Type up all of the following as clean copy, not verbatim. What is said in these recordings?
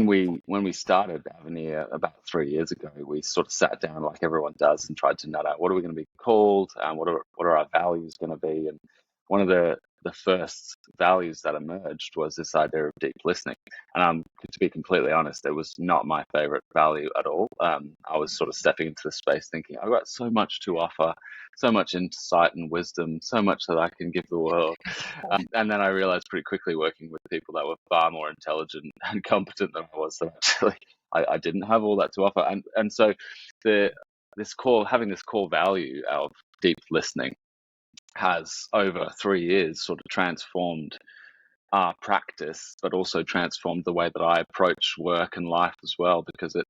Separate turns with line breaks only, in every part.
when we started Avenir about 3 years ago, we sort of sat down like everyone does and tried to nut out what are we going to be called, and what are our values going to be. And one of the first values that emerged was this idea of deep listening. And to be completely honest, it was not my favorite value at all. I was sort of stepping into the space thinking I've got so much to offer, so much insight and wisdom, so much that I can give the world. And then I realized pretty quickly, working with people that were far more intelligent and competent than I was, that actually I didn't have all that to offer. And so having this core value of deep listening has over 3 years sort of transformed our practice, but also transformed the way that I approach work and life as well, because it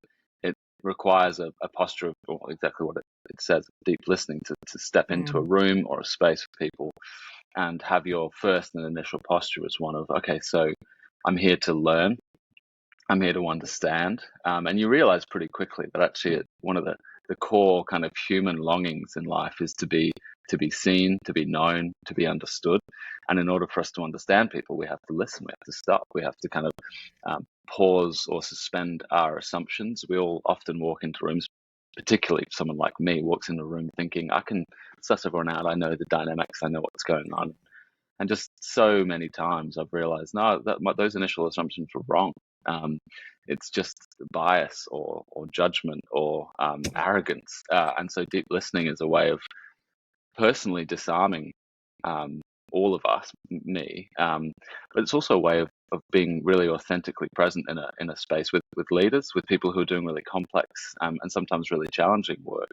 requires a posture of, well, exactly what it says, deep listening, to step into a room or a space with people and have your first and initial posture as one of, okay, so I'm here to learn, I'm here to understand. And you realize pretty quickly that actually one of the core kind of human longings in life is to be seen, to be known, to be understood. And in order for us to understand people, we have to listen, we have to stop, we have to kind of pause or suspend our assumptions. We all often walk into rooms, particularly if someone like me walks in a room thinking, I can suss everyone out, I know the dynamics, I know what's going on. And just so many times I've realized, no, those initial assumptions were wrong. It's just bias or judgment or arrogance. And so deep listening is a way of personally disarming all of us, me, but it's also a way of being really authentically present in a space with leaders, with people who are doing really complex and sometimes really challenging work,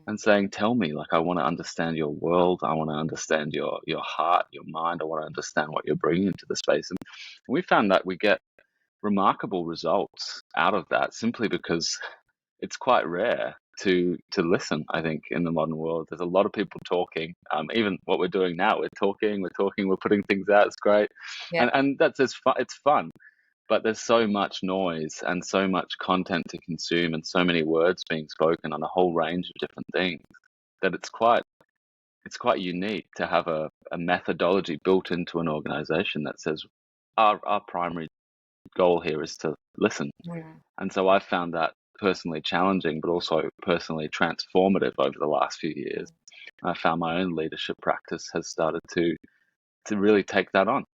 and saying, tell me, like, I want to understand your world, I want to understand your heart, your mind, I want to understand what you're bringing into the space. And we found that we get remarkable results out of that, simply because it's quite rare to listen. I think in the modern world, there's a lot of people talking. Even what we're doing now, we're talking, we're putting things out. It's great, and that's it's fun. But there's so much noise and so much content to consume, and so many words being spoken on a whole range of different things, that it's quite unique to have a methodology built into an organization that says our primary goal here is to listen. And so I've found that personally challenging, but also personally transformative over the last few years. I found my own leadership practice has started to really take that on.